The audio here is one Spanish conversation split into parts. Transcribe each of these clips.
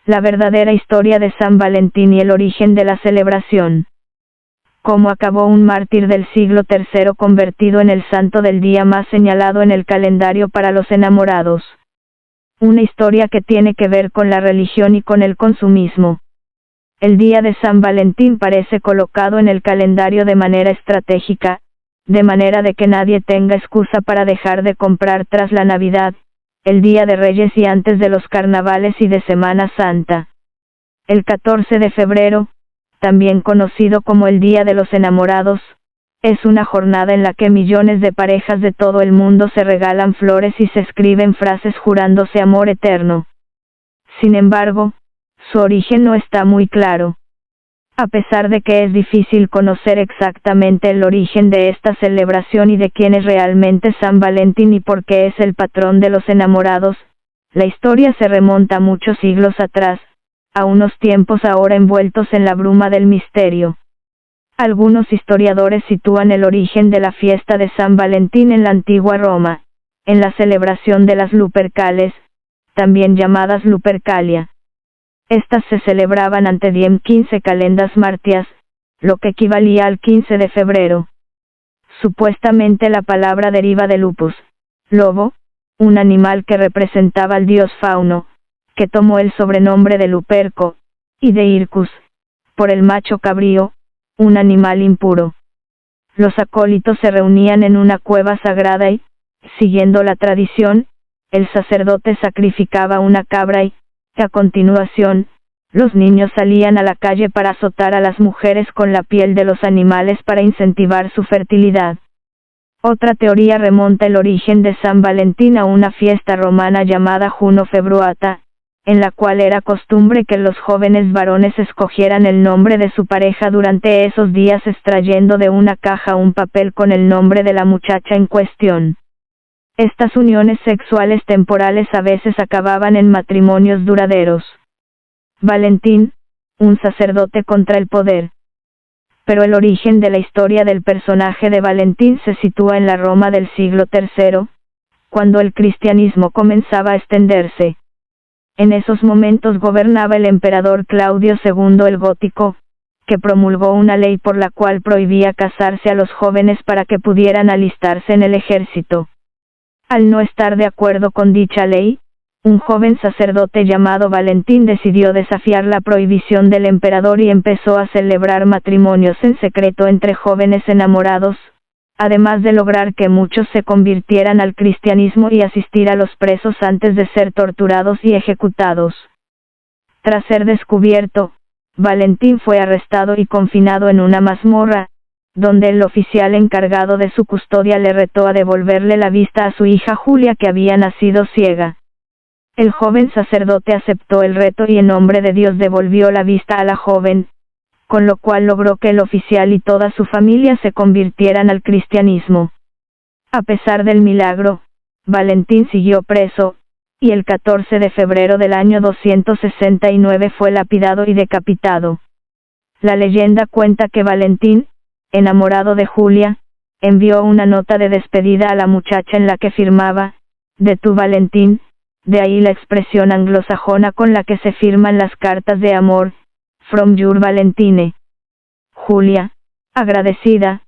La verdadera historia de San Valentín y el origen de la celebración. Cómo acabó un mártir del siglo III convertido en el santo del día más señalado en el calendario para los enamorados. Una historia que tiene que ver con la religión y con el consumismo. El día de San Valentín parece colocado en el calendario de manera estratégica, de manera de que nadie tenga excusa para dejar de comprar tras la Navidad, el Día de Reyes y antes de los carnavales y de Semana Santa. El 14 de febrero, también conocido como el Día de los Enamorados, es una jornada en la que millones de parejas de todo el mundo se regalan flores y se escriben frases jurándose amor eterno. Sin embargo, su origen no está muy claro. A pesar de que es difícil conocer exactamente el origen de esta celebración y de quién es realmente San Valentín y por qué es el patrón de los enamorados, la historia se remonta muchos siglos atrás, a unos tiempos ahora envueltos en la bruma del misterio. Algunos historiadores sitúan el origen de la fiesta de San Valentín en la antigua Roma, en la celebración de las Lupercales, también llamadas Lupercalia. Estas se celebraban ante diem 15 calendas martias, lo que equivalía al 15 de febrero. Supuestamente la palabra deriva de lupus, lobo, un animal que representaba al dios Fauno, que tomó el sobrenombre de Luperco, y de Hircus, por el macho cabrío, un animal impuro. Los acólitos se reunían en una cueva sagrada y, siguiendo la tradición, el sacerdote sacrificaba una cabra y, a continuación, los niños salían a la calle para azotar a las mujeres con la piel de los animales para incentivar su fertilidad. Otra teoría remonta el origen de San Valentín a una fiesta romana llamada Juno Februata, en la cual era costumbre que los jóvenes varones escogieran el nombre de su pareja durante esos días extrayendo de una caja un papel con el nombre de la muchacha en cuestión. Estas uniones sexuales temporales a veces acababan en matrimonios duraderos. Valentín, un sacerdote contra el poder. Pero el origen de la historia del personaje de Valentín se sitúa en la Roma del siglo III, cuando el cristianismo comenzaba a extenderse. En esos momentos gobernaba el emperador Claudio II el Gótico, que promulgó una ley por la cual prohibía casarse a los jóvenes para que pudieran alistarse en el ejército. Al no estar de acuerdo con dicha ley, un joven sacerdote llamado Valentín decidió desafiar la prohibición del emperador y empezó a celebrar matrimonios en secreto entre jóvenes enamorados, además de lograr que muchos se convirtieran al cristianismo y asistir a los presos antes de ser torturados y ejecutados. Tras ser descubierto, Valentín fue arrestado y confinado en una mazmorra, donde el oficial encargado de su custodia le retó a devolverle la vista a su hija Julia que había nacido ciega. El joven sacerdote aceptó el reto y en nombre de Dios devolvió la vista a la joven, con lo cual logró que el oficial y toda su familia se convirtieran al cristianismo. A pesar del milagro, Valentín siguió preso, y el 14 de febrero del año 269 fue lapidado y decapitado. La leyenda cuenta que Valentín, enamorado de Julia, envió una nota de despedida a la muchacha en la que firmaba, de tu Valentín, de ahí la expresión anglosajona con la que se firman las cartas de amor, from your Valentine. Julia, agradecida,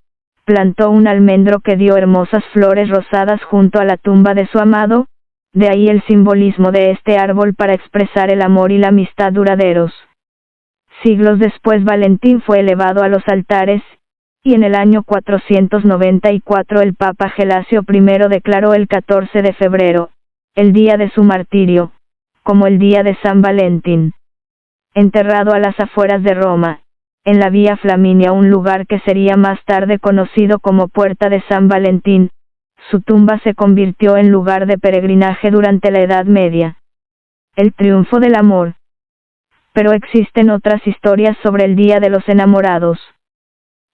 plantó un almendro que dio hermosas flores rosadas junto a la tumba de su amado, de ahí el simbolismo de este árbol para expresar el amor y la amistad duraderos. Siglos después Valentín fue elevado a los altares, y en el año 494 el Papa Gelasio I declaró el 14 de febrero, el día de su martirio, como el día de San Valentín. Enterrado a las afueras de Roma, en la Vía Flaminia, un lugar que sería más tarde conocido como Puerta de San Valentín, su tumba se convirtió en lugar de peregrinaje durante la Edad Media. El triunfo del amor. Pero existen otras historias sobre el Día de los Enamorados.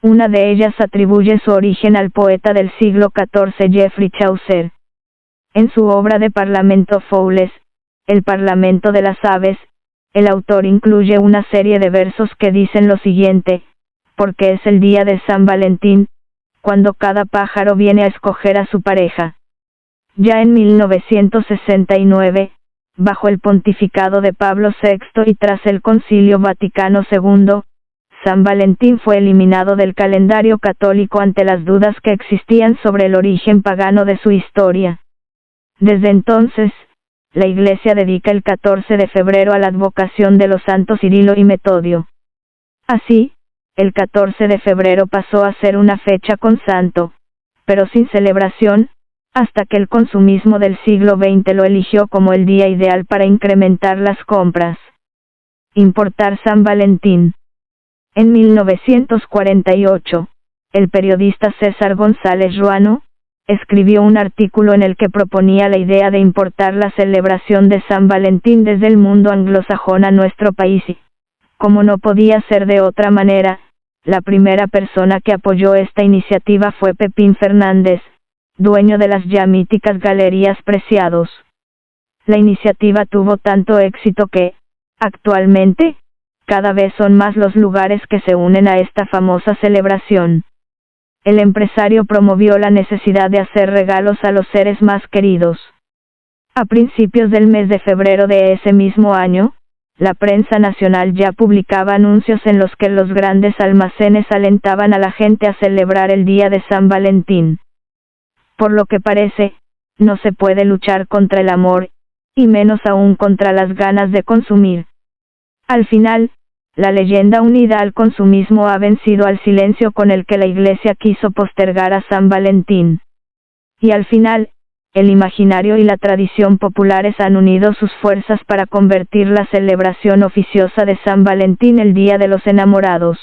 Una de ellas atribuye su origen al poeta del siglo XIV Geoffrey Chaucer. En su obra de Parlamento Foules, el Parlamento de las Aves, el autor incluye una serie de versos que dicen lo siguiente: porque es el día de San Valentín, cuando cada pájaro viene a escoger a su pareja. Ya en 1969, bajo el pontificado de Pablo VI y tras el Concilio Vaticano II, San Valentín fue eliminado del calendario católico ante las dudas que existían sobre el origen pagano de su historia. Desde entonces, la Iglesia dedica el 14 de febrero a la advocación de los santos Cirilo y Metodio. Así, el 14 de febrero pasó a ser una fecha con santo, pero sin celebración, hasta que el consumismo del siglo XX lo eligió como el día ideal para incrementar las compras. Importar San Valentín. En 1948, el periodista César González Ruano escribió un artículo en el que proponía la idea de importar la celebración de San Valentín desde el mundo anglosajón a nuestro país y, como no podía ser de otra manera, la primera persona que apoyó esta iniciativa fue Pepín Fernández, dueño de las ya míticas Galerías Preciados. La iniciativa tuvo tanto éxito que, actualmente, cada vez son más los lugares que se unen a esta famosa celebración. El empresario promovió la necesidad de hacer regalos a los seres más queridos. A principios del mes de febrero de ese mismo año, la prensa nacional ya publicaba anuncios en los que los grandes almacenes alentaban a la gente a celebrar el día de San Valentín. Por lo que parece, no se puede luchar contra el amor, y menos aún contra las ganas de consumir. Al final, la leyenda unida al consumismo ha vencido al silencio con el que la Iglesia quiso postergar a San Valentín. Y al final, el imaginario y la tradición populares han unido sus fuerzas para convertir la celebración oficiosa de San Valentín el Día de los Enamorados.